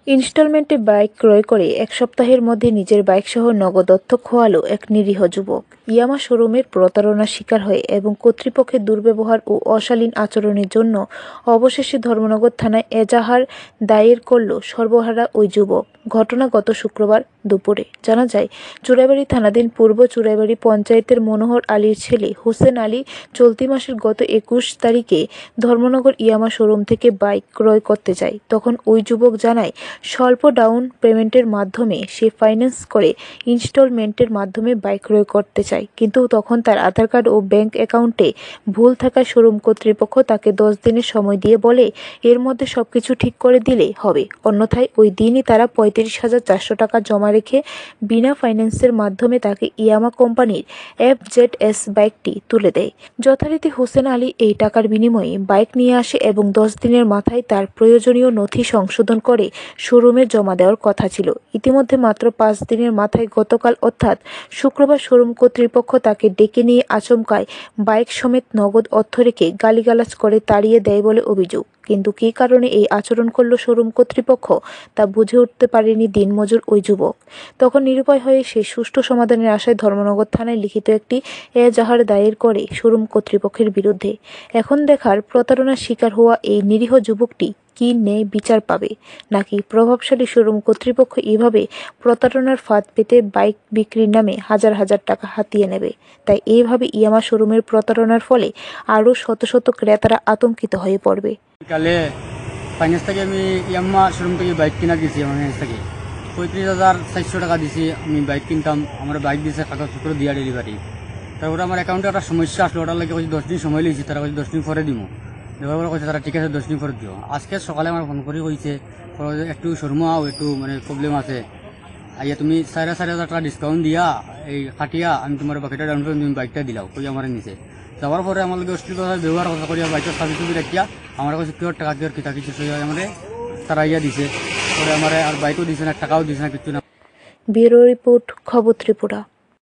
ইনস্টলমেন্টে bike ক্রয় করে এক সপ্তাহের মধ্যে নিজের বাইকসহ নগদ অর্থ খোয়ালো এক নিরীহ যুবক। ইয়ামা শোরুমের প্রতারণার শিকার হয়ে এবং কর্তৃপক্ষের দুর্ব্যবহার ও অশালীন আচরণের জন্য অবশেষে ধর্মনগর থানায় এজাহার দায়ের করল সর্বহারা ওই যুবক। ঘটনা গত শুক্রবার দুপুরে। জানা যায়, চুরাইবাড়ি থানাধীন পূর্ব চুরাইবাড়ি পঞ্চায়েতের মনোহর আলীর ছেলে হোসেন আলী চলতি মাসের গত 21 তারিখে ধর্মনগর ইয়ামা শোরুম থেকে বাইক ক্রয় করতে যায়। তখন ওই যুবক জানায়, স্বল্প ডাউন পেমেন্টের মাধ্যমে সে ফাইন্যান্স করে ইনস্টলমেন্টের মাধ্যমে বাইক ক্রয় করতে চায়, কিন্তু তখন তার আধার কার্ড ও ব্যাংক অ্যাকাউন্টে ভুল থাকায় শোরুম কর্তৃপক্ষ তাকে 10 দিনের সময় দিয়ে বলে এর মধ্যে সবকিছু ঠিক করে দিলে হবে, অন্যথায় ওই দিনই তারা 35,400 টাকা জমা রেখে বিনা ফাইন্যান্সের মাধ্যমে তাকে ইয়ামা কোম্পানির FZS বাইকটি তুলে দেয়। যথারীতি হোসেন আলী এই টাকার বিনিময়ে বাইক নিয়ে আসে এবং 10 দিনের মাথায় তার প্রয়োজনীয় নথি সংশোধন করে শোরুমে জমা দেওয়ার কথা ছিল। ইতিমধ্যে মাত্র 5 দিনের মাথায় গতকাল অর্থাৎ শুক্রবার শোরুম কর্তৃপক্ষ তাকে ডেকে নিয়ে আচমকায় বাইক সমেত নগদ অর্থ রেখে গালিগালাজ করে তাড়িয়ে দেয় বলে অভিযোগ। কিন্তু কী কারণে এই আচরণ করল শোরুম কর্তৃপক্ষ তা বুঝে উঠতে পারেনি দিনমজুর ওই যুবক। তখন নিরুপায় হয়ে সে সুষ্ঠু সমাধানের আশায় ধর্মনগর থানায় লিখিত একটি এজাহার দায়ের করে শোরুম কর্তৃপক্ষের বিরুদ্ধে। এখন দেখার প্রতারণার শিকার হওয়া এই নিরীহ যুবকটি কি ন্যায় বিচার পাবে, নাকি প্রভাবশালী শোরুম কর্তৃপক্ষ এভাবে প্রতারণার ফাঁদ পেতে বাইক বিক্রির নামে হাজার হাজার টাকা হাতিয়ে নেবে। তাই এইভাবে ইয়ামা শোরুমের প্রতারণার ফলে আরও শত শত ক্রেতারা আতঙ্কিত হয়ে পড়বে। কালে ফাইন্যান্স থেকে আমি ইয়াম্মা শোরুম থেকে বাইক কিনা দিয়েছি। আমার ফাইন্যান্স থেকে 35,400 টাকা দিয়েছি। আমি বাইক কিনতাম, আমার বাইক দিয়েছে কাগজপত্র দিয়া ডেলিভারি। তারপরে আমার অ্যাকাউন্টে একটা সমস্যা আসলো, ওটার লাগে 10 দিন সময় লিয়েছি। তারা 10 দিন পরে দিব, দেওয়ার পরে কইছে তারা ঠিক আছে 10 দিন পরে দিও। আজকে সকালে আমার ফোন করে কইছে একটু শোরুমে আও, একটু মানে প্রবলেম আছে, আইয়া তুমি 4,500 টাকা ডিসকাউন্ট দিয়া এই কাটিয়া আমি তোমার বাকিটা ডাউন পেমেন্ট তুমি বাইকটা দিলাও কই আমার নিচে। যাওয়ার পরে আমার লগে অশ্লীল কথা ব্যবহার কথা করিয়া বাইকটা সার্ভিস সুবিধা রাখিয়া আমার কাছে কিয় টাকা কিয় কিতা কিছু আমাদের তারা ইয়া দিছে। পরে আমার আর বাইকও দিছে না, টাকাও দিছে না, কিছু না। ব্যুরো রিপোর্ট, খবর ত্রিপুরা।